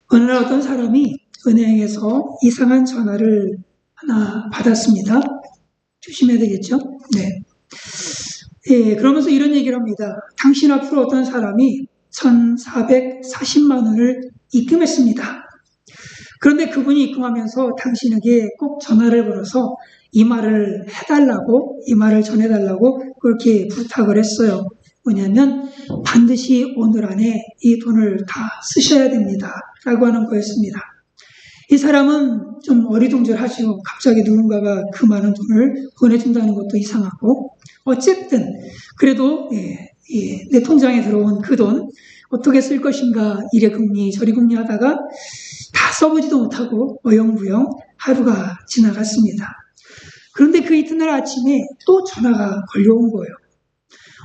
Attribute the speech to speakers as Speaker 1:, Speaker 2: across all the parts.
Speaker 1: 어느 날 어떤 사람이 은행에서 이상한 전화를 하나 받았습니다. 조심해야 되겠죠? 네. 예, 그러면서 이런 얘기를 합니다. 당신 앞으로 어떤 사람이 1,440만 원을 입금했습니다. 그런데 그분이 입금하면서 당신에게 꼭 전화를 걸어서 이 말을 해달라고, 이 말을 전해달라고 그렇게 부탁을 했어요. 뭐냐면 반드시 오늘 안에 이 돈을 다 쓰셔야 됩니다. 라고 하는 거였습니다. 이 사람은 좀 어리둥절하죠. 갑자기 누군가가 그 많은 돈을 보내준다는 것도 이상하고, 어쨌든 그래도 내 통장에 들어온 그 돈 어떻게 쓸 것인가 이래 궁리 저리 궁리 하다가 다 써보지도 못하고 어영부영 하루가 지나갔습니다. 그런데 그 이튿날 아침에 또 전화가 걸려온 거예요.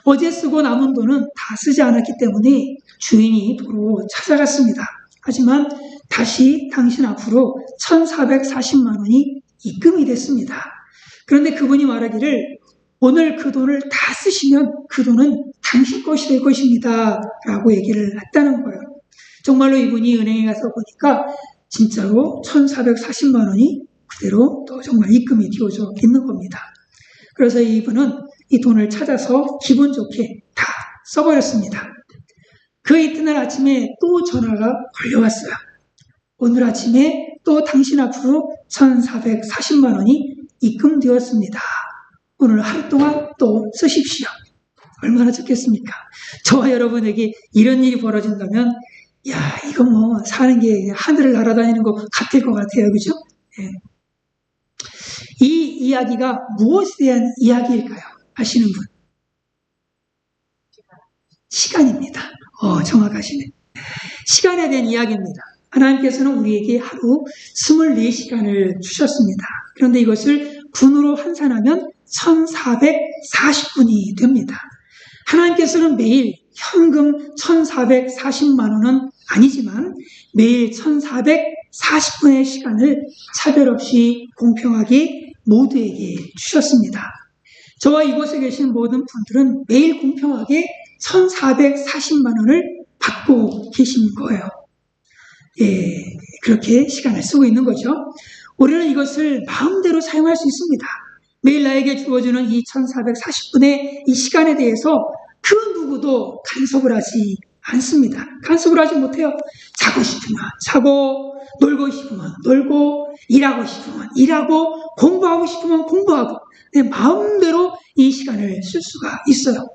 Speaker 1: 어제 쓰고 남은 돈은 다 쓰지 않았기 때문에 주인이 도로 찾아갔습니다. 하지만 다시 당신 앞으로 1,440만 원이 입금이 됐습니다. 그런데 그분이 말하기를 오늘 그 돈을 다 쓰시면 그 돈은 당신 것이 될 것입니다. 라고 얘기를 했다는 거예요. 정말로 이분이 은행에 가서 보니까 진짜로 1,440만 원이 그대로 또 정말 입금이 되어져 있는 겁니다. 그래서 이분은 이 돈을 찾아서 기분 좋게 다 써버렸습니다. 그 이튿날 아침에 또 전화가 걸려왔어요. 오늘 아침에 또 당신 앞으로 1,440만 원이 입금되었습니다. 오늘 하루 동안 또 쓰십시오. 얼마나 좋겠습니까? 저와 여러분에게 이런 일이 벌어진다면 야, 이거 뭐 사는 게 하늘을 날아다니는 것 같을 것 같아요. 그죠? 예. 이 이야기가 무엇에 대한 이야기일까요? 아시는 분? 시간입니다. 정확하시네. 시간에 대한 이야기입니다. 하나님께서는 우리에게 하루 24시간을 주셨습니다. 그런데 이것을 분으로 환산하면 1,440분이 됩니다. 하나님께서는 매일 현금 1,440만 원은 아니지만 매일 1,440분의 시간을 차별 없이 공평하게 모두에게 주셨습니다. 저와 이곳에 계신 모든 분들은 매일 공평하게 1,440만 원을 받고 계신 거예요. 예, 그렇게 시간을 쓰고 있는 거죠. 우리는 이것을 마음대로 사용할 수 있습니다. 매일 나에게 주어지는 이 1,440분의 이 시간에 대해서 그 누구도 간섭을 하지 않습니다. 간섭을 하지 못해요. 자고 싶으면 자고, 놀고 싶으면 놀고, 일하고 싶으면 일하고, 공부하고 싶으면 공부하고, 내 마음대로 이 시간을 쓸 수가 있어요.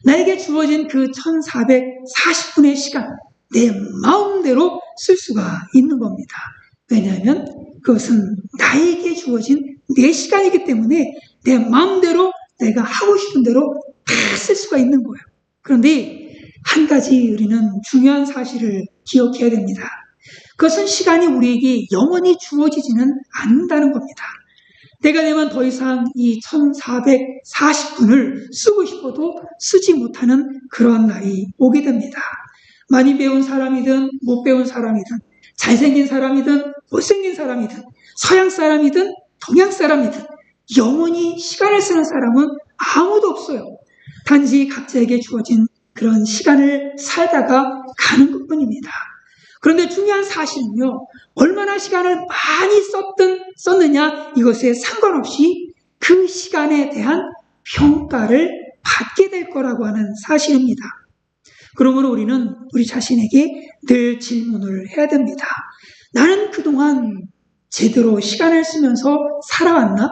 Speaker 1: 나에게 주어진 그 1,440분의 시간, 내 마음대로 쓸 수가 있는 겁니다. 왜냐하면 그것은 나에게 주어진 내 시간이기 때문에 내 마음대로 내가 하고 싶은 대로 다 쓸 수가 있는 거예요. 그런데 한 가지 우리는 중요한 사실을 기억해야 됩니다. 그것은 시간이 우리에게 영원히 주어지지는 않는다는 겁니다. 내가 되면 더 이상 이 1,440분을 쓰고 싶어도 쓰지 못하는 그런 날이 오게 됩니다. 많이 배운 사람이든 못 배운 사람이든 잘생긴 사람이든 못생긴 사람이든 서양 사람이든 동양 사람이든 영원히 시간을 쓰는 사람은 아무도 없어요. 단지 각자에게 주어진 그런 시간을 살다가 가는 것뿐입니다. 그런데 중요한 사실은요, 얼마나 시간을 많이 썼느냐 이것에 상관없이 그 시간에 대한 평가를 받게 될 거라고 하는 사실입니다. 그러므로 우리는 우리 자신에게 늘 질문을 해야 됩니다. 나는 그동안 제대로 시간을 쓰면서 살아왔나?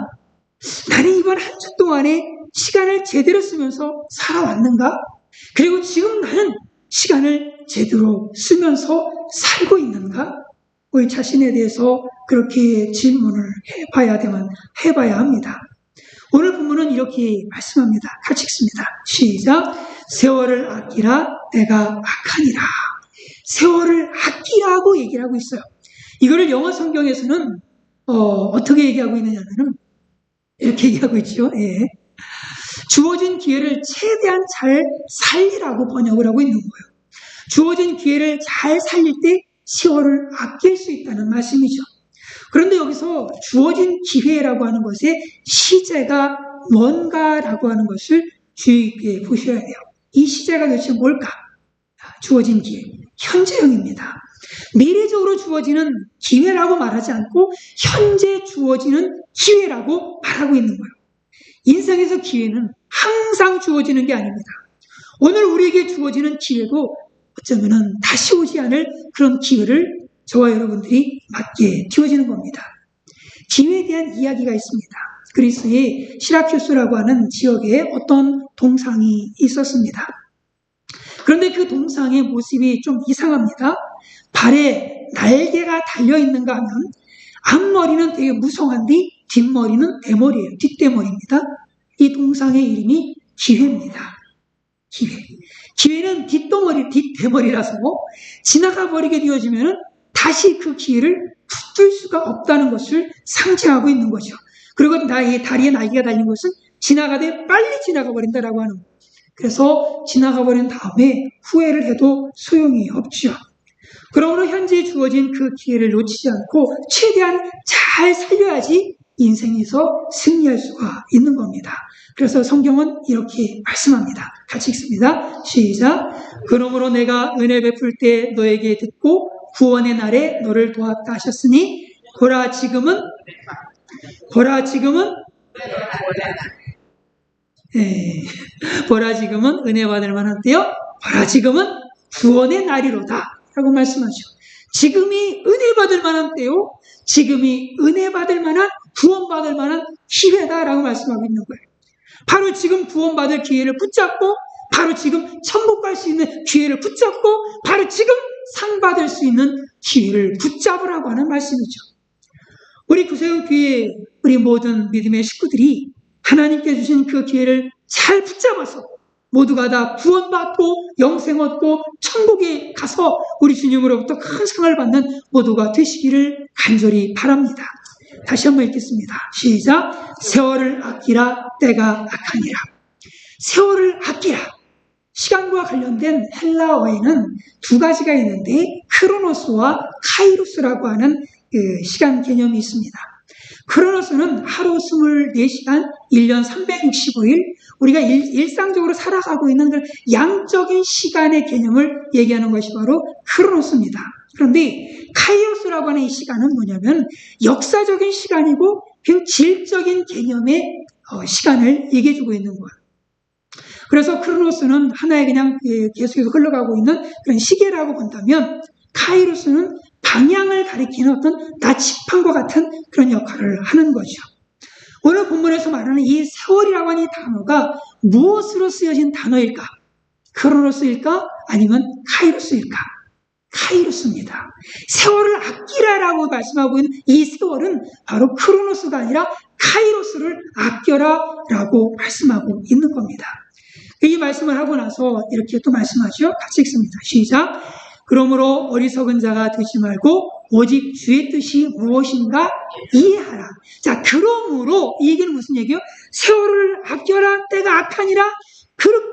Speaker 1: 나는 이번 한 주 동안에 시간을 제대로 쓰면서 살아왔는가? 그리고 지금 나는 시간을 제대로 쓰면서 살고 있는가? 우리 자신에 대해서 그렇게 질문을 해봐야 합니다. 오늘 본문은 이렇게 말씀합니다. 같이 읽습니다. 시작. 세월을 아끼라 내가 악하니라. 세월을 아끼라고 얘기를 하고 있어요. 이거를 영어 성경에서는 어떻게 얘기하고 있느냐면 이렇게 얘기하고 있죠. 예. 주어진 기회를 최대한 잘 살리라고 번역을 하고 있는 거예요. 주어진 기회를 잘 살릴 때 세월을 아낄 수 있다는 말씀이죠. 그런데 여기서 주어진 기회라고 하는 것의 시제가 뭔가라고 하는 것을 주의 깊게 보셔야 돼요. 이 시제가 도대체 뭘까? 주어진 기회, 현재형입니다. 미래적으로 주어지는 기회라고 말하지 않고 현재 주어지는 기회라고 말하고 있는 거예요. 인생에서 기회는 항상 주어지는 게 아닙니다. 오늘 우리에게 주어지는 기회도 어쩌면 다시 오지 않을 그런 기회를 저와 여러분들이 맞게 주어지는 겁니다. 기회에 대한 이야기가 있습니다. 그리스의 시라큐스라고 하는 지역에 어떤 동상이 있었습니다. 그런데 그 동상의 모습이 좀 이상합니다. 발에 날개가 달려있는가 하면 앞머리는 되게 무성한데 뒷머리는 대머리예요. 뒷대머리입니다. 이 동상의 이름이 기회입니다. 기회. 기회는 뒷대머리라서 지나가 버리게 되어지면 다시 그 기회를 붙들 수가 없다는 것을 상징하고 있는 거죠. 그리고 나의 다리에 날개가 달린 것은 지나가되 빨리 지나가 버린다라고 하는 거예요. 그래서 지나가 버린 다음에 후회를 해도 소용이 없죠. 그러므로 현재 주어진 그 기회를 놓치지 않고 최대한 잘 살려야지 인생에서 승리할 수가 있는 겁니다. 그래서 성경은 이렇게 말씀합니다. 같이 읽습니다. 시작. 그러므로 내가 은혜 베풀 때 너에게 듣고 구원의 날에 너를 도왔다 하셨으니 보라 지금은 보라 지금은 은혜 받을 만한 때요. 보라 지금은 구원의 날이로다 라고 말씀하죠. 지금이 은혜 받을 만한 때요. 지금이 은혜 받을 만한 구원받을 만한 기회다라고 말씀하고 있는 거예요. 바로 지금 구원받을 기회를 붙잡고 바로 지금 천국 갈 수 있는 기회를 붙잡고 바로 지금 상 받을 수 있는 기회를 붙잡으라고 하는 말씀이죠. 우리 구세군교회 우리 모든 믿음의 식구들이 하나님께 주신 그 기회를 잘 붙잡아서 모두가 다 구원받고 영생 얻고 천국에 가서 우리 주님으로부터 큰 상을 받는 모두가 되시기를 간절히 바랍니다. 다시 한번 읽겠습니다. 시작. 세월을 아끼라 때가 악하니라. 세월을 아끼라. 시간과 관련된 헬라어에는 두 가지가 있는데 크로노스와 카이로스라고 하는 시간 개념이 있습니다. 크로노스는 하루 24시간, 1년 365일, 우리가 일상적으로 살아가고 있는 그런 양적인 시간의 개념을 얘기하는 것이 바로 크로노스입니다. 그런데 카이로스라고 하는 이 시간은 뭐냐면 역사적인 시간이고 그냥 질적인 개념의 시간을 얘기해주고 있는 거예요. 그래서 크로노스는 하나의 그냥 계속해서 흘러가고 있는 그런 시계라고 본다면 카이로스는 방향을 가리키는 어떤 나치판과 같은 그런 역할을 하는 거죠. 오늘 본문에서 말하는 이 세월이라고 하는 이 단어가 무엇으로 쓰여진 단어일까? 크로노스일까? 아니면 카이로스일까? 카이로스입니다. 세월을 아끼라라고 말씀하고 있는 이 세월은 바로 크로노스가 아니라 카이로스를 아껴라라고 말씀하고 있는 겁니다. 이 말씀을 하고 나서 이렇게 또 말씀하죠. 같이 읽습니다. 시작. 그러므로 어리석은 자가 되지 말고 오직 주의 뜻이 무엇인가 이해하라. 자, 그러므로 이 얘기는 무슨 얘기예요? 세월을 아껴라 때가 악하니라.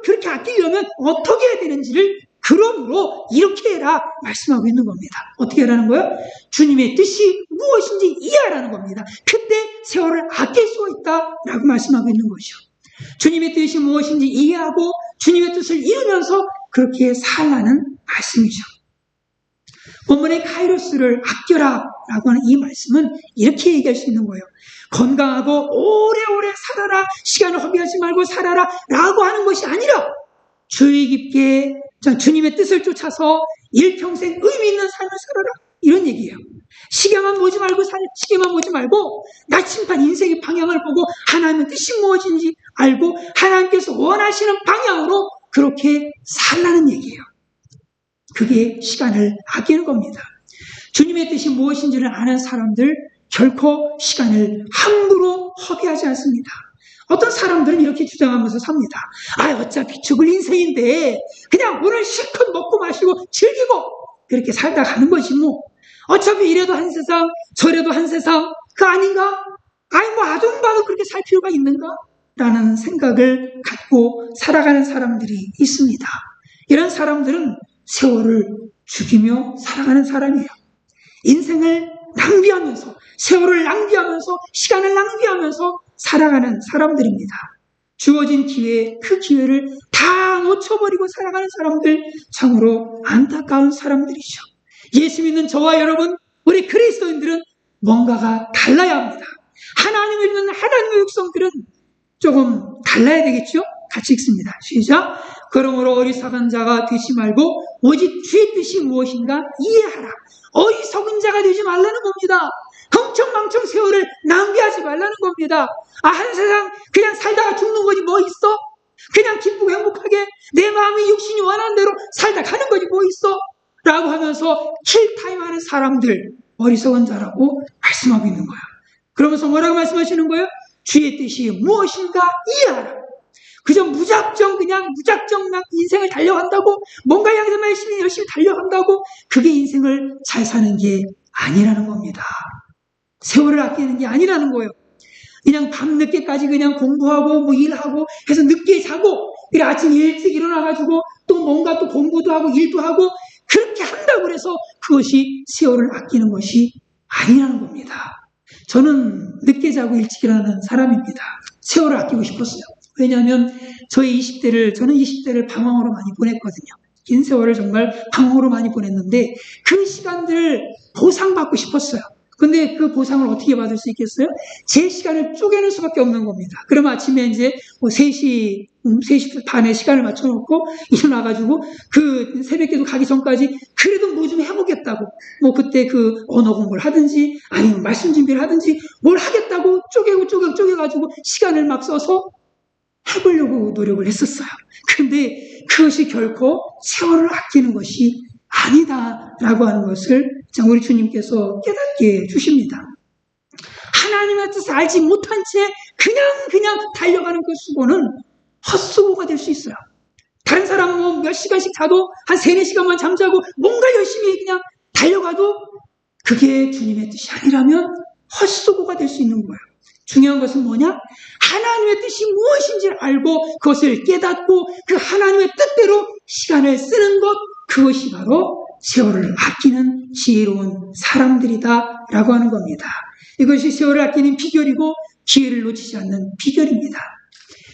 Speaker 1: 그렇게 아끼려면 어떻게 해야 되는지를 그러므로 이렇게 해라 말씀하고 있는 겁니다. 어떻게 하라는 거예요? 주님의 뜻이 무엇인지 이해하라는 겁니다. 그때 세월을 아낄 수가 있다라고 말씀하고 있는 거죠. 주님의 뜻이 무엇인지 이해하고 주님의 뜻을 이루면서 그렇게 살라는 말씀이죠. 본문의 카이로스를 아껴라라고 하는 이 말씀은 이렇게 얘기할 수 있는 거예요. 건강하고 오래오래 살아라, 시간을 허비하지 말고 살아라 라고 하는 것이 아니라 주의 깊게 주님의 뜻을 쫓아서 일평생 의미 있는 삶을 살아라 이런 얘기예요. 시계만 보지 말고 나침반 인생의 방향을 보고 하나님의 뜻이 무엇인지 알고 하나님께서 원하시는 방향으로 그렇게 살라는 얘기예요. 그게 시간을 아끼는 겁니다. 주님의 뜻이 무엇인지를 아는 사람들 결코 시간을 함부로 허비하지 않습니다. 어떤 사람들은 이렇게 주장하면서 삽니다. 어차피 죽을 인생인데 그냥 오늘 실컷 먹고 마시고 즐기고 그렇게 살다 가는 거지 뭐. 어차피 이래도 한 세상 저래도 한 세상 그 아닌가? 아둥바둥 그렇게 살 필요가 있는가? 라는 생각을 갖고 살아가는 사람들이 있습니다. 이런 사람들은 세월을 죽이며 살아가는 사람이에요. 인생을 낭비하면서 세월을 낭비하면서 시간을 낭비하면서 살아가는 사람들입니다. 주어진 기회, 그 기회를 다 놓쳐버리고 살아가는 사람들, 참으로 안타까운 사람들이죠. 예수 믿는 저와 여러분, 우리 그리스도인들은 뭔가가 달라야 합니다. 하나님을 믿는 하나님의 백성들은 조금 달라야 되겠죠? 같이 읽습니다. 시작. 그러므로 어리석은 자가 되지 말고 오직 주의 뜻이 무엇인가 이해하라. 어리석은 자가 되지 말라는 겁니다. 흥청망청 세월을 낭비하지 말라는 겁니다. 한 세상 그냥 살다가 죽는 거지 뭐 있어? 그냥 기쁘고 행복하게 내 마음이 육신이 원하는 대로 살다 가는 거지 뭐 있어? 라고 하면서 킬타임하는 사람들, 어리석은 자라고 말씀하고 있는 거야. 그러면서 뭐라고 말씀하시는 거예요? 주의 뜻이 무엇인가 이해하라. 그저 무작정 인생을 달려간다고, 뭔가 향해서만 열심히 달려간다고, 그게 인생을 잘 사는 게 아니라는 겁니다. 세월을 아끼는 게 아니라는 거예요. 그냥 밤늦게까지 그냥 공부하고 일하고 해서 늦게 자고, 그래 아침 일찍 일어나가지고 또 뭔가 또 공부도 하고 일도 하고 그렇게 한다고 해서 그것이 세월을 아끼는 것이 아니라는 겁니다. 저는 늦게 자고 일찍 일어나는 사람입니다. 세월을 아끼고 싶었어요. 왜냐하면 저는 20대를 방황으로 많이 보냈거든요. 긴 세월을 정말 방황으로 많이 보냈는데 그 시간들을 보상받고 싶었어요. 근데 그 보상을 어떻게 받을 수 있겠어요? 제 시간을 쪼개는 수밖에 없는 겁니다. 그럼 아침에 이제 3시 반에 시간을 맞춰놓고 일어나가지고 그 새벽에도 가기 전까지 그래도 뭐 좀 해보겠다고 그때 그 언어 공부를 하든지 아니면 말씀 준비를 하든지 뭘 하겠다고 쪼개가지고 시간을 막 써서 해보려고 노력을 했었어요. 근데 그것이 결코 세월을 아끼는 것이 아니다라고 하는 것을 우리 주님께서 깨닫게 해주십니다. 하나님의 뜻을 알지 못한 채 그냥 달려가는 그 수고는 헛수고가 될 수 있어요. 다른 사람은 몇 시간씩 자도 한 3-4시간만 잠자고 뭔가 열심히 그냥 달려가도 그게 주님의 뜻이 아니라면 헛수고가 될 수 있는 거예요. 중요한 것은 뭐냐? 하나님의 뜻이 무엇인지를 알고 그것을 깨닫고 그 하나님의 뜻대로 시간을 쓰는 것, 그것이 바로 세월을 아끼는 지혜로운 사람들이다라고 하는 겁니다. 이것이 세월을 아끼는 비결이고 기회를 놓치지 않는 비결입니다.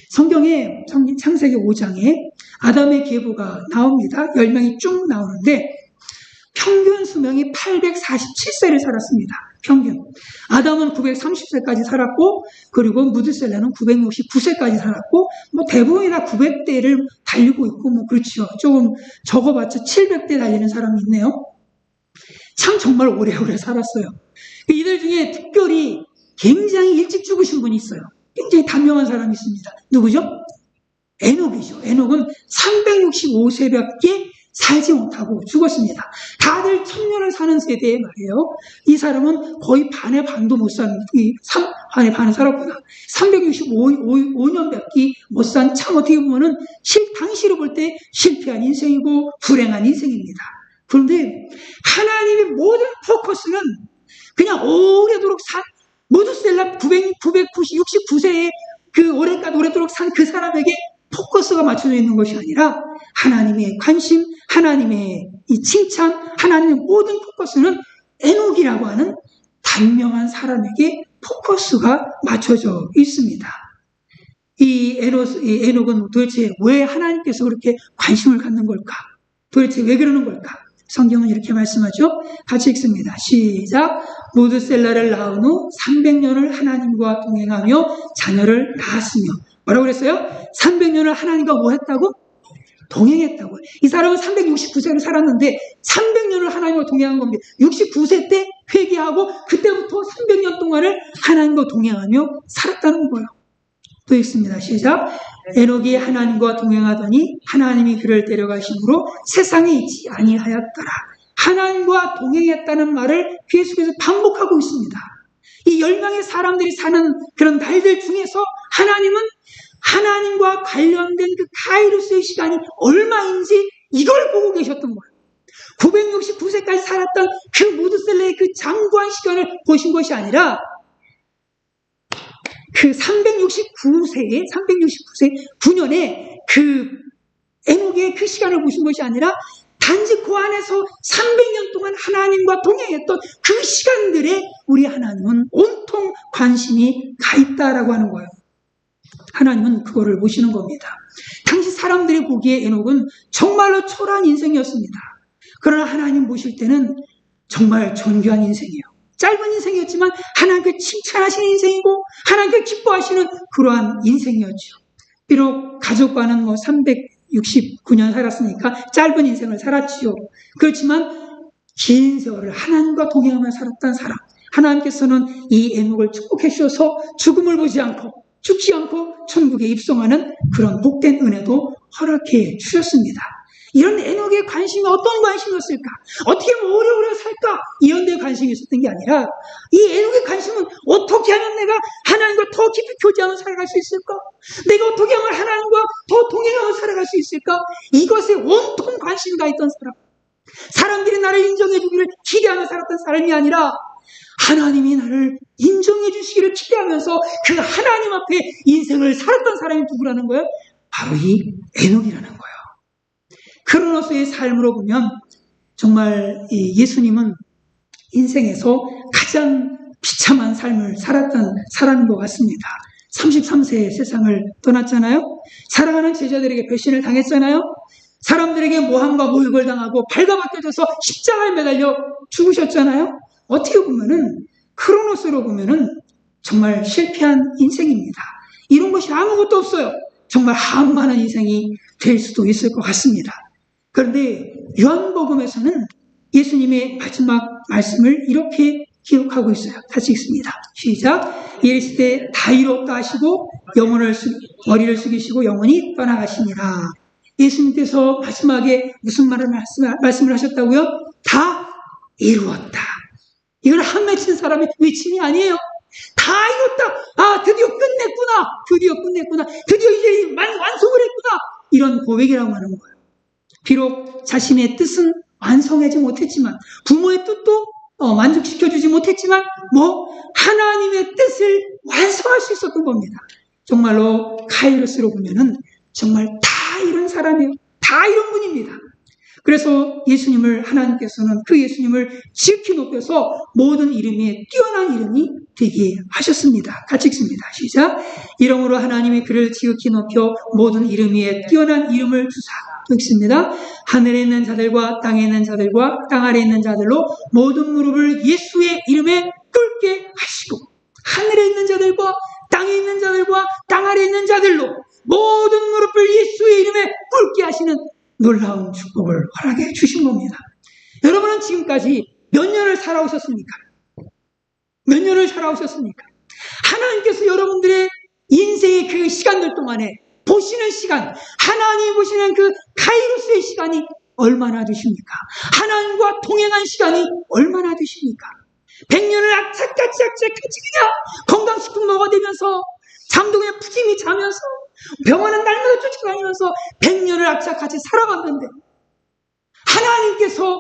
Speaker 1: 성경에 창세기 5장에 아담의 계보가 나옵니다. 10명이 쭉 나오는데 평균 수명이 847세를 살았습니다. 평균. 아담은 930세까지 살았고, 그리고 무드셀라는 969세까지 살았고, 대부분이 다 900대를 달리고 있고, 그렇죠. 조금 적어봤자 700대 달리는 사람이 있네요. 참 정말 오래오래 살았어요. 이들 중에 특별히 굉장히 일찍 죽으신 분이 있어요. 굉장히 단명한 사람이 있습니다. 누구죠? 에녹이죠. 에녹은 365세밖에 살지 못하고 죽었습니다. 다들 1000년을 사는 세대에 말이에요. 이 사람은 거의 반의 반도 못 산, 반의 반을 살았구나. 365년밖에 못 산, 참 어떻게 보면은 당시로 볼 때 실패한 인생이고 불행한 인생입니다. 그런데 하나님의 모든 포커스는 그냥 오래도록 무드셀라 969세에 그 오래도록 산 그 사람에게 포커스가 맞춰져 있는 것이 아니라 하나님의 관심, 하나님의 이 칭찬, 하나님의 모든 포커스는 에녹이라고 하는 단명한 사람에게 포커스가 맞춰져 있습니다. 이 에녹은 도대체 왜 하나님께서 그렇게 관심을 갖는 걸까? 도대체 왜 그러는 걸까? 성경은 이렇게 말씀하죠. 같이 읽습니다. 시작. 무드셀라를 낳은 후 300년을 하나님과 동행하며 자녀를 낳았으며, 뭐라고 그랬어요? 300년을 하나님과 뭐 했다고? 동행했다고. 이 사람은 369세를 살았는데 300년을 하나님과 동행한 겁니다. 69세 때 회개하고 그때부터 300년 동안을 하나님과 동행하며 살았다는 거예요. 또 읽습니다. 시작. 에녹이 하나님과 동행하더니 하나님이 그를 데려가심으로 세상에 있지 아니하였더라. 하나님과 동행했다는 말을 계속해서 반복하고 있습니다. 이 10명의 사람들이 사는 그런 날들 중에서 하나님은 하나님과 관련된 그 카이로스의 시간이 얼마인지 이걸 보고 계셨던 거예요. 969세까지 살았던 그 무드셀라의 그 장구한 시간을 보신 것이 아니라 그 369세 9년에 그 에녹의 그 시간을 보신 것이 아니라 단지 그 안에서 300년 동안 하나님과 동행했던 그 시간들에 우리 하나님은 온통 관심이 가 있다라고 하는 거예요. 하나님은 그거를 보시는 겁니다. 당시 사람들이 보기에 에녹은 정말로 초라한 인생이었습니다. 그러나 하나님 보실 때는 정말 존귀한 인생이에요. 짧은 인생이었지만 하나님께 칭찬하시는 인생이고 하나님께 기뻐하시는 그러한 인생이었죠. 비록 가족과는 369년 살았으니까 짧은 인생을 살았지요. 그렇지만 긴 세월을 하나님과 동행하며 살았던 사람, 하나님께서는 이 에녹을 축복해 주셔서 죽음을 보지 않고 죽지 않고 천국에 입성하는 그런 복된 은혜도 허락해 주셨습니다. 이런 에녹의 관심이 어떤 관심이었을까? 어떻게 하면 오래오래 살까? 이런 데 관심이 있었던 게 아니라 이 에녹의 관심은 어떻게 하면 내가 하나님과 더 깊이 교제하며 살아갈 수 있을까? 내가 어떻게 하면 하나님과 더 동행하며 살아갈 수 있을까? 이것에 온통 관심이 가 있던 사람, 사람들이 나를 인정해 주기를 기대하며 살았던 사람이 아니라 하나님이 나를 인정해 주시기를 기대하면서 그 하나님 앞에 인생을 살았던 사람이 누구라는 거예요? 바로 이 에녹이라는 거예요. 크로노스의 삶으로 보면 정말 예수님은 인생에서 가장 비참한 삶을 살았던 사람인 것 같습니다. 33세에 세상을 떠났잖아요. 사랑하는 제자들에게 배신을 당했잖아요. 사람들에게 모함과 모욕을 당하고 발가벗겨져서 십자가에 매달려 죽으셨잖아요. 어떻게 보면은 크로노스로 보면은 정말 실패한 인생입니다. 이런 것이 아무것도 없어요. 정말 한만한 인생이 될 수도 있을 것 같습니다. 그런데 요한복음에서는 예수님의 마지막 말씀을 이렇게 기록하고 있어요. 같이 읽습니다. 시작. 이르실 때 다 이롭다 하시고 머리를 숙이시고 영원히 떠나가시니라. 예수님께서 마지막에 무슨 말씀을 하셨다고요? 다 이루었다. 이건 한 맺힌 사람의 외침이 아니에요. 다 이뤘다. 드디어 끝냈구나. 드디어 이제 완성을 했구나. 이런 고백이라고 하는 거예요. 비록 자신의 뜻은 완성하지 못했지만, 부모의 뜻도 만족시켜주지 못했지만, 하나님의 뜻을 완성할 수 있었던 겁니다. 정말로 카이로스로 보면은 정말 다 이룬 사람이에요. 다 이룬 분입니다. 그래서 하나님께서는 그 예수님을 지극히 높여서 모든 이름에 뛰어난 이름이 되게 하셨습니다. 같이 읽습니다. 시작. 이러므로 하나님이 그를 지극히 높여 모든 이름 위에 뛰어난 이름을 주사. 또 읽습니다. 하늘에 있는 자들과 땅에 있는 자들과 땅 아래에 있는 자들로 모든 무릎을 예수의 이름에 꿇게 하시고, 하늘에 있는 자들과 땅에 있는 자들과 땅 아래에 있는 자들로 모든 무릎을 예수의 이름에 꿇게 하시는 놀라운 축복을 허락해 주신 겁니다. 여러분은 지금까지 몇 년을 살아오셨습니까? 몇 년을 살아오셨습니까? 하나님께서 여러분들의 인생의 그 시간들 동안에 보시는 시간, 하나님 보시는 그 카이로스의 시간이 얼마나 되십니까? 하나님과 동행한 시간이 얼마나 되십니까? 100년을 악착같이 그냥 건강식품 먹어대면서 잠도 푸짐히 자면서 병원은 날마다 쫓아다니면서 100년을 악착같이 살아갔는데 하나님께서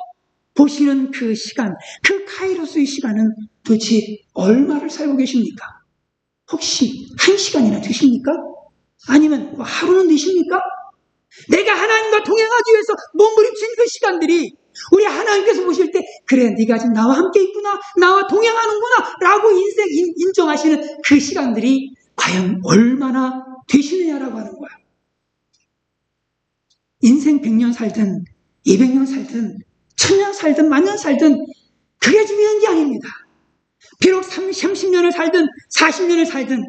Speaker 1: 보시는 그 시간, 그 카이로스의 시간은 도대체 얼마를 살고 계십니까? 혹시 1시간이나 되십니까? 아니면 하루는 되십니까? 내가 하나님과 동행하기 위해서 몸부림친 그 시간들이 우리 하나님께서 보실 때 그래 네가 지금 나와 함께 있구나, 나와 동행하는구나 라고 인정하시는 그 시간들이 과연 얼마나 되시느냐라고 하는 거야. 인생 100년 살든 200년 살든 1000년 살든 만년 살든 그게 중요한 게 아닙니다. 비록 30년을 살든 40년을 살든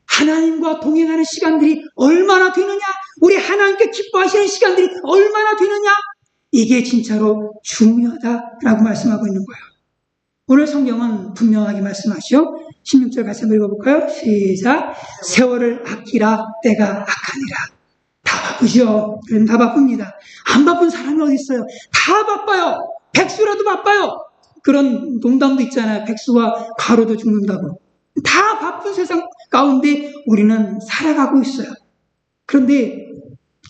Speaker 1: 하나님과 동행하는 시간들이 얼마나 되느냐, 우리 하나님께 기뻐하시는 시간들이 얼마나 되느냐, 이게 진짜로 중요하다라고 말씀하고 있는 거예요. 오늘 성경은 분명하게 말씀하시죠. 16절 같이 한번 읽어볼까요? 시작. 세월을 아끼라 때가 악하니라. 다 바쁘죠. 요즘 다 바쁩니다. 안 바쁜 사람이 어디 있어요? 다 바빠요. 백수라도 바빠요. 그런 농담도 있잖아요. 백수와 가로도 죽는다고. 다 바쁜 세상 가운데 우리는 살아가고 있어요. 그런데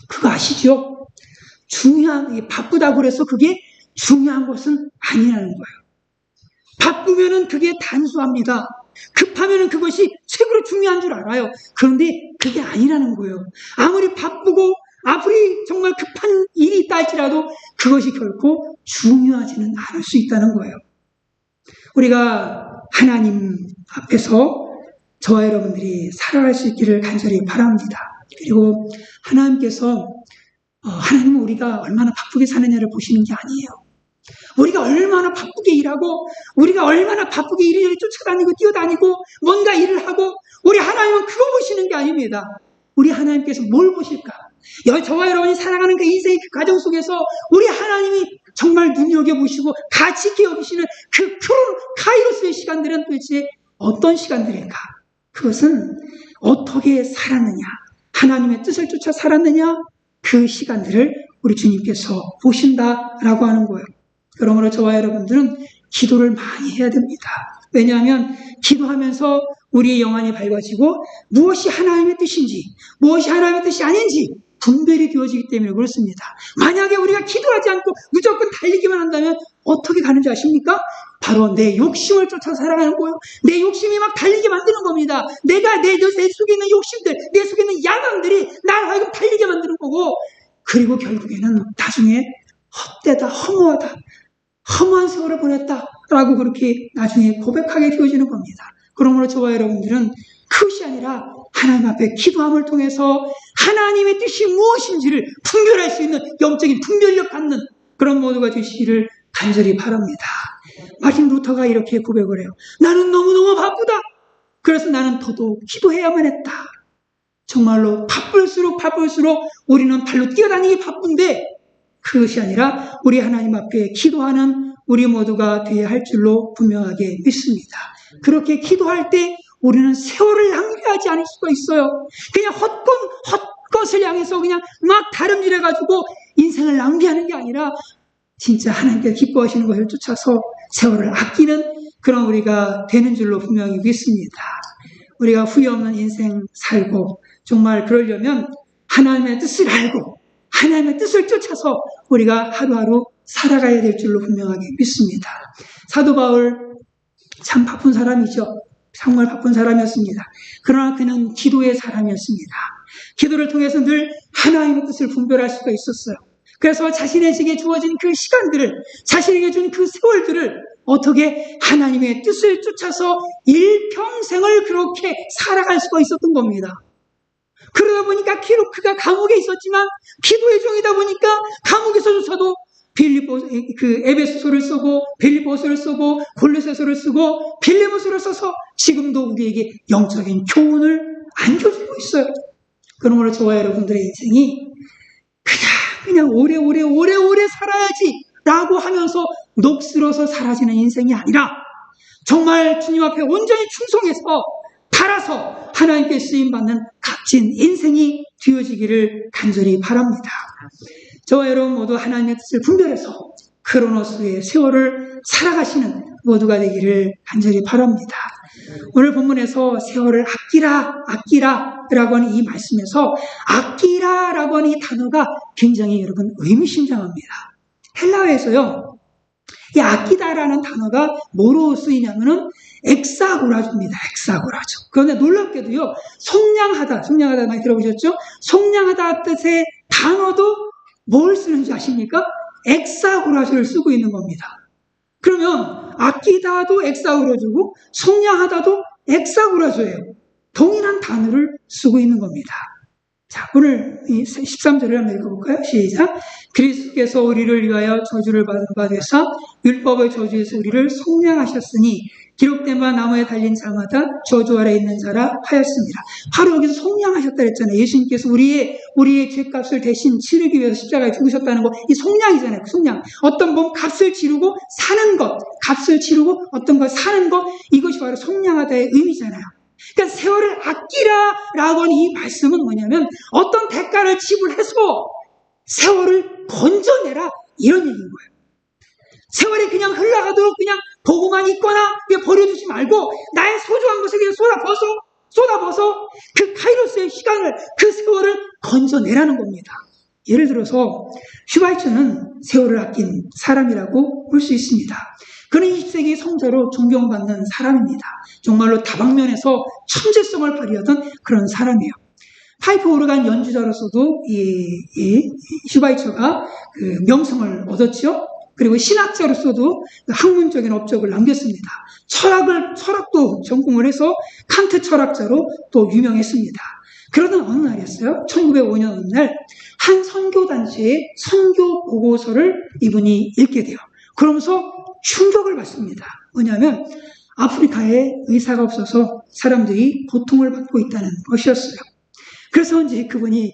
Speaker 1: 그거 아시죠? 바쁘다고 그래서 그게 중요한 것은 아니라는 거예요. 바쁘면은 그게 단수합니다. 급하면은 그것이 최고로 중요한 줄 알아요. 그런데 그게 아니라는 거예요. 아무리 바쁘고 아무리 정말 급한 일이 있다 할지라도 그것이 결코 중요하지는 않을 수 있다는 거예요. 우리가 하나님 앞에서 저와 여러분들이 살아갈 수 있기를 간절히 바랍니다. 그리고 하나님께서 하나님은 우리가 얼마나 바쁘게 사느냐를 보시는 게 아니에요. 우리가 얼마나 바쁘게 일하고 우리가 얼마나 바쁘게 이리저리 쫓아다니고 뛰어다니고 뭔가 일을 하고 우리 하나님은 그거 보시는 게 아닙니다. 우리 하나님께서 뭘 보실까? 저와 여러분이 살아가는 그 인생의 그 과정 속에서 우리 하나님이 정말 눈여겨보시고 가치 있게 여기시는 그 카이로스의 시간들은 도대체 어떤 시간들일까? 그것은 어떻게 살았느냐? 하나님의 뜻을 쫓아 살았느냐? 그 시간들을 우리 주님께서 보신다라고 하는 거예요. 그러므로 저와 여러분들은 기도를 많이 해야 됩니다. 왜냐하면 기도하면서 우리의 영안이 밝아지고 무엇이 하나님의 뜻인지 무엇이 하나님의 뜻이 아닌지 분별이 되어지기 때문에 그렇습니다. 만약에 우리가 기도하지 않고 무조건 달리기만 한다면 어떻게 가는지 아십니까? 바로 내 욕심을 쫓아 살아가는 거예요. 내 욕심이 막 달리게 만드는 겁니다. 내 속에 있는 욕심들, 내 속에 있는 야망들이 나를 하여금 달리게 만드는 거고, 그리고 결국에는 나중에 헛되다, 허무하다, 허무한 세월을 보냈다라고 그렇게 나중에 고백하게 되어지는 겁니다. 그러므로 저와 여러분들은 그것이 아니라 하나님 앞에 기도함을 통해서 하나님의 뜻이 무엇인지를 분별할 수 있는 영적인 분별력 갖는 그런 모두가 되시기를 간절히 바랍니다. 마틴 루터가 이렇게 고백을 해요. 나는 너무너무 바쁘다. 그래서 나는 더더욱 기도해야만 했다. 정말로 바쁠수록 우리는 발로 뛰어다니기 바쁜데 그것이 아니라 우리 하나님 앞에 기도하는 우리 모두가 되어야 할 줄로 분명하게 믿습니다. 그렇게 기도할 때 우리는 세월을 낭비하지 않을 수가 있어요. 그냥 헛것을 향해서 그냥 막 다름질해가지고 인생을 낭비하는 게 아니라 진짜 하나님께서 기뻐하시는 것을 쫓아서 세월을 아끼는 그런 우리가 되는 줄로 분명히 믿습니다. 우리가 후회 없는 인생 살고 정말 그러려면 하나님의 뜻을 알고 하나님의 뜻을 쫓아서 우리가 하루하루 살아가야 될 줄로 분명하게 믿습니다. 사도 바울 참 바쁜 사람이죠. 정말 바쁜 사람이었습니다. 그러나 그는 기도의 사람이었습니다. 기도를 통해서 늘 하나님의 뜻을 분별할 수가 있었어요. 그래서 자신에게 주어진 그 시간들을, 자신에게 준 그 세월들을 어떻게 하나님의 뜻을 쫓아서 일평생을 그렇게 살아갈 수가 있었던 겁니다. 그러다 보니까 그가 감옥에 있었지만 기도의 종이다 보니까 감옥에서조차도 에베소서를 쓰고 빌립보서를 쓰고 골로새서를 쓰고 빌레모서를 써서 지금도 우리에게 영적인 교훈을 안겨주고 있어요. 그러므로 저와 여러분들의 인생이 그냥 오래오래 살아야지 라고 하면서 녹슬어서 사라지는 인생이 아니라 정말 주님 앞에 온전히 충성해서 달아서 하나님께 쓰임받는 값진 인생이 되어지기를 간절히 바랍니다. 저와 여러분 모두 하나님의 뜻을 분별해서 크로노스의 세월을 살아가시는 모두가 되기를 간절히 바랍니다. 오늘 본문에서 세월을 아끼라라고 하는 이 말씀에서 아끼라라고 하는 이 단어가 굉장히 여러분 의미심장합니다. 헬라어에서요, 이 아끼다라는 단어가 뭐로 쓰이냐면은 엑사고라조입니다. 엑사고라조. 그런데 놀랍게도요, 속량하다 많이 들어보셨죠? 속량하다 뜻의 단어도 뭘 쓰는지 아십니까? 엑사고라조를 쓰고 있는 겁니다. 그러면 아끼다도 엑사고라조고 속량하다도 엑사고라조예요. 동일한 단어를 쓰고 있는 겁니다. 자, 오늘 13절을 한번 읽어볼까요? 시작. 그리스도께서 우리를 위하여 저주를 받은 바 되사 율법의 저주에서 우리를 속량하셨으니 기록된 바 나무에 달린 자마다 저주 아래 있는 자라 하였습니다. 바로 여기서 속량하셨다 그랬잖아요. 예수님께서 우리의 죄값을 대신 치르기 위해서 십자가에 죽으셨다는 거, 이 속량이잖아요. 그 속량. 어떤 몸 값을 치르고 사는 것, 값을 치르고 어떤 걸 사는 것, 이것이 바로 속량하다의 의미잖아요. 그러니까 세월을 아끼라라고 하는 이 말씀은 뭐냐면 어떤 대가를 지불해서 세월을 건져내라 이런 얘기인 거예요. 세월이 그냥 흘러가도록 그냥 보고만 있거나 버려두지 말고 나의 소중한 것을 그냥 쏟아버서 그 카이로스의 시간을, 그 세월을 건져내라는 겁니다. 예를 들어서 슈바이처는 세월을 아낀 사람이라고 볼 수 있습니다. 그는 20세기 성자로 존경받는 사람입니다. 정말로 다방면에서 천재성을 발휘하던 그런 사람이에요. 파이프 오르간 연주자로서도 이 슈바이처가 그 명성을 얻었죠. 그리고 신학자로서도 학문적인 업적을 남겼습니다. 철학도 전공을 해서 칸트 철학자로 또 유명했습니다. 그러던 어느 날이었어요. 1905년 어느 날 한 선교단체의 선교 보고서를 이분이 읽게 돼요. 그러면서 충격을 받습니다. 뭐냐면 아프리카에 의사가 없어서 사람들이 고통을 받고 있다는 것이었어요. 그래서 이제 그분이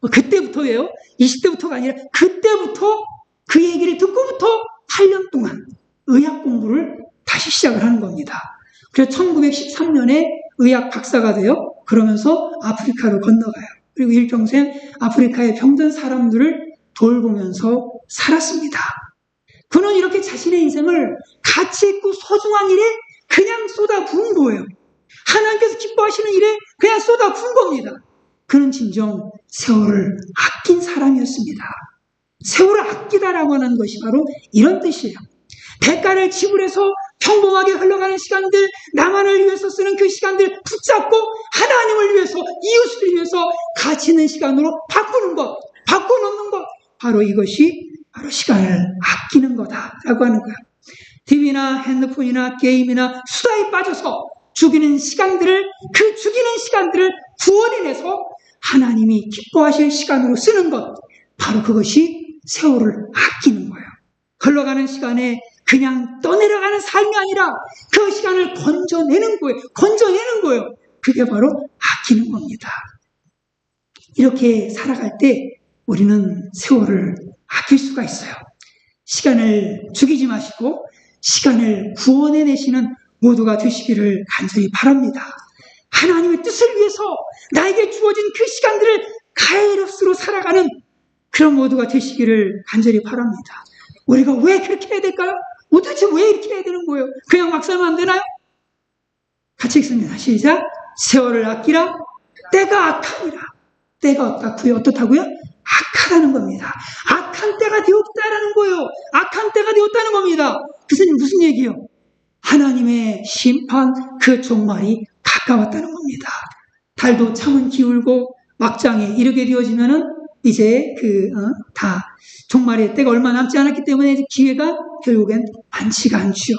Speaker 1: 그때부터예요. 20대부터가 아니라 그때부터 그 얘기를 듣고부터 8년 동안 의학 공부를 다시 시작을 하는 겁니다. 그래서 1913년에 의학 박사가 돼요. 그러면서 아프리카로 건너가요. 그리고 일평생 아프리카의 병든 사람들을 돌보면서 살았습니다. 그는 이렇게 자신의 인생을 가치 있고 소중한 일에 그냥 쏟아부은 거예요. 하나님께서 기뻐하시는 일에 그냥 쏟아부은 겁니다. 그는 진정 세월을 아낀 사람이었습니다. 세월을 아끼다라고 하는 것이 바로 이런 뜻이에요. 대가를 지불해서 평범하게 흘러가는 시간들, 나만을 위해서 쓰는 그 시간들 붙잡고 하나님을 위해서, 이웃을 위해서 가치 있는 시간으로 바꾸는 것, 바꿔놓는 것, 바로 이것이 바로 시간을 아끼는 거다라고 하는 거예요. TV나 핸드폰이나 게임이나 수다에 빠져서 죽이는 시간들을 구원해내서 하나님이 기뻐하실 시간으로 쓰는 것, 바로 그것이 세월을 아끼는 거예요. 흘러가는 시간에 그냥 떠내려가는 삶이 아니라 그 시간을 건져내는 거예요. 그게 바로 아끼는 겁니다. 이렇게 살아갈 때 우리는 세월을 아낄 수가 있어요. 시간을 죽이지 마시고 시간을 구원해내시는 모두가 되시기를 간절히 바랍니다. 하나님의 뜻을 위해서 나에게 주어진 그 시간들을 카이로스로 살아가는 그런 모두가 되시기를 간절히 바랍니다. 우리가 왜 그렇게 해야 될까요? 도대체 왜 이렇게 해야 되는 거예요? 그냥 막 살면 안 되나요? 같이 읽습니다. 시작. 세월을 아끼라. 때가 악하니라. 때가 어떻다고요? 악하다는 겁니다. 악한 때가 되었다라는 거예요. 악한 때가 되었다는 겁니다. 그것은 무슨 얘기예요? 하나님의 심판, 그 종말이 가까웠다는 겁니다. 달도 참은 기울고 막장에 이르게 되어지면은 이제 다 종말의 때가 얼마 남지 않았기 때문에 기회가 결국엔 많지가 않죠.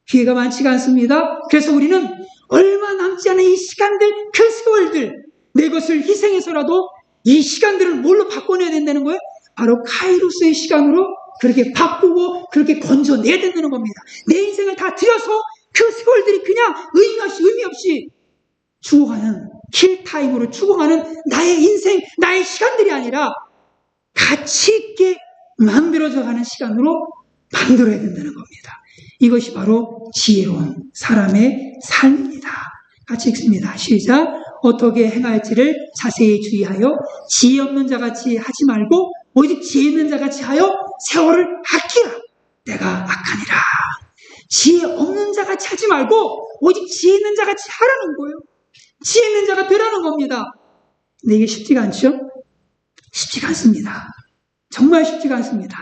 Speaker 1: 기회가 많지가 않습니다. 그래서 우리는 얼마 남지 않은 이 시간들, 그 세월들, 내 것을 희생해서라도 이 시간들을 뭘로 바꿔내야 된다는 거예요? 바로 카이로스의 시간으로 그렇게 바꾸고 그렇게 건져내야 된다는 겁니다. 내 인생을 다 들여서 그 세월들이 그냥 의미 없이 죽어가는, 킬타임으로 죽어가는 나의 인생, 나의 시간들이 아니라 가치 있게 만들어져가는 시간으로 만들어야 된다는 겁니다. 이것이 바로 지혜로운 사람의 삶입니다. 같이 읽습니다. 시작. 어떻게 행할지를 자세히 주의하여 지혜 없는 자같이 하지 말고 오직 지혜 있는 자같이 하여 세월을 아끼라. 때가 악하니라. 지혜 없는 자같이 하지 말고 오직 지혜 있는 자같이 하라는 거예요. 지혜 있는 자가 되라는 겁니다. 근데 이게 쉽지가 않죠? 쉽지가 않습니다. 정말 쉽지가 않습니다.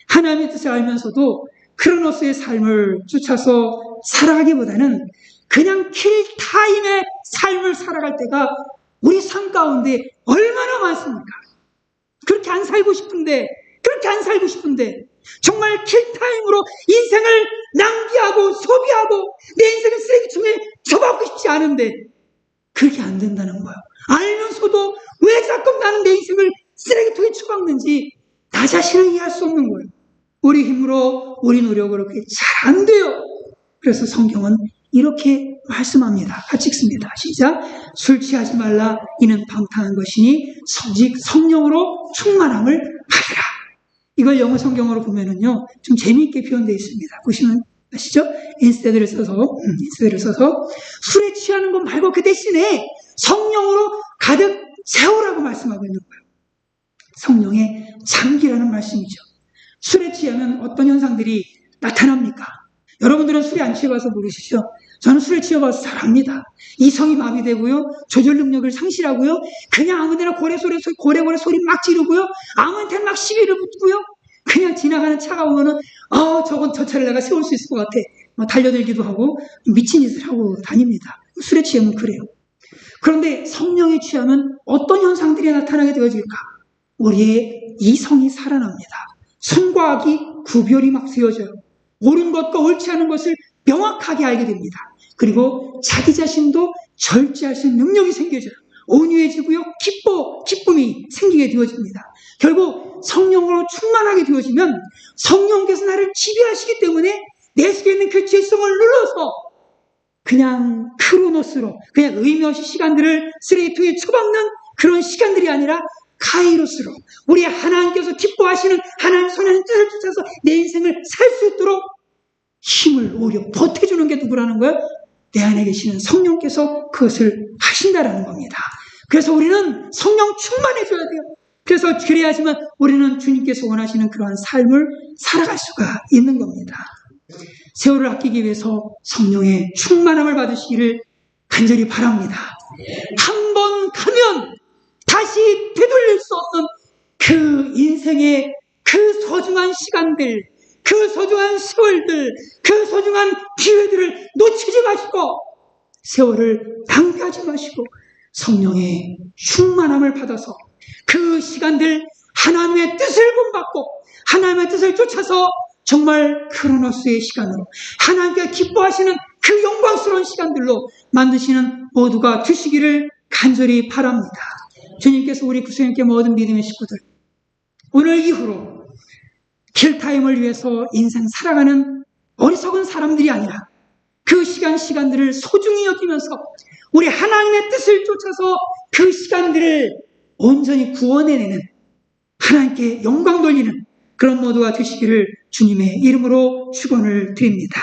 Speaker 1: 하나님의 뜻을 알면서도 크로노스의 삶을 쫓아서 살아가기보다는 그냥 킬타임의 삶을 살아갈 때가 우리 삶 가운데 얼마나 많습니까? 그렇게 안 살고 싶은데 정말 킬타임으로 인생을 낭비하고 소비하고 내 인생을 쓰레기통에 처박고 싶지 않은데 그렇게 안 된다는 거예요. 알면서도 왜 자꾸 나는 내 인생을 쓰레기통에 처박는지 나 자신을 이해할 수 없는 거예요. 우리 힘으로, 우리 노력으로 그게 잘 안 돼요. 그래서 성경은 이렇게 말씀합니다. 같이 읽습니다. 시작. 술 취하지 말라. 이는 방탕한 것이니 오직 성령으로 충만함을 받으라. 이걸 영어 성경으로 보면은요, 좀 재미있게 표현되어 있습니다. 보시면 아시죠? 인스테드를 써서 술에 취하는 것 말고 그 대신에 성령으로 가득 채우라고 말씀하고 있는 거예요. 성령의 잠기라는 말씀이죠. 술에 취하면 어떤 현상들이 나타납니까? 여러분들은 술에 안 취해봐서 모르시죠? 저는 술에 취해봐서 잘 압니다. 이성이 마비되고요, 조절 능력을 상실하고요, 그냥 아무데나 고래고래 소리 막 지르고요, 아무한테나 막 시비를 붙고요, 그냥 지나가는 차가 오면은 저건 저 차를 내가 세울 수 있을 것 같아. 달려들기도 하고 미친 짓을 하고 다닙니다. 술에 취하면 그래요. 그런데 성령에 취하면 어떤 현상들이 나타나게 되어질까? 우리의 이성이 살아납니다. 선과 악이 구별이 막 세워져요. 옳은 것과 옳지 않은 것을 명확하게 알게 됩니다. 그리고 자기 자신도 절제할 수 있는 능력이 생겨져요. 온유해지고요, 기쁨이 생기게 되어집니다. 결국 성령으로 충만하게 되어지면 성령께서 나를 지배하시기 때문에 내 속에 있는 그 죄성을 눌러서 그냥 크로노스로 그냥 의미 없이 시간들을 쓰레기통에 처박는 그런 시간들이 아니라 카이로스로 우리 하나님께서 기뻐하시는 하나님 선한 뜻을 쫓아서 내 인생을 살 수 있도록 힘을 오히려 보태주는 게 누구라는 거예요? 내 안에 계시는 성령께서 그것을 하신다라는 겁니다. 그래서 우리는 성령 충만해져야 돼요. 그래서 그래야지만 우리는 주님께서 원하시는 그러한 삶을 살아갈 수가 있는 겁니다. 세월을 아끼기 위해서 성령의 충만함을 받으시기를 간절히 바랍니다. 한 번 가면 다시 되돌릴 수 없는 그 인생의 그 소중한 시간들, 그 소중한 세월들, 그 소중한 기회들을 놓치지 마시고 세월을 낭비하지 마시고 성령의 충만함을 받아서 그 시간들 하나님의 뜻을 본받고 하나님의 뜻을 쫓아서 정말 크로노스의 시간으로 하나님께 기뻐하시는 그 영광스러운 시간들로 만드시는 모두가 되시기를 간절히 바랍니다. 주님께서 우리 구성님께 모든 믿음의 식구들 오늘 이후로 킬타임을 위해서 인생 살아가는 어리석은 사람들이 아니라 그 시간들을 소중히 여기면서 우리 하나님의 뜻을 쫓아서 그 시간들을 온전히 구원해내는 하나님께 영광 돌리는 그런 모두가 되시기를 주님의 이름으로 축원을 드립니다.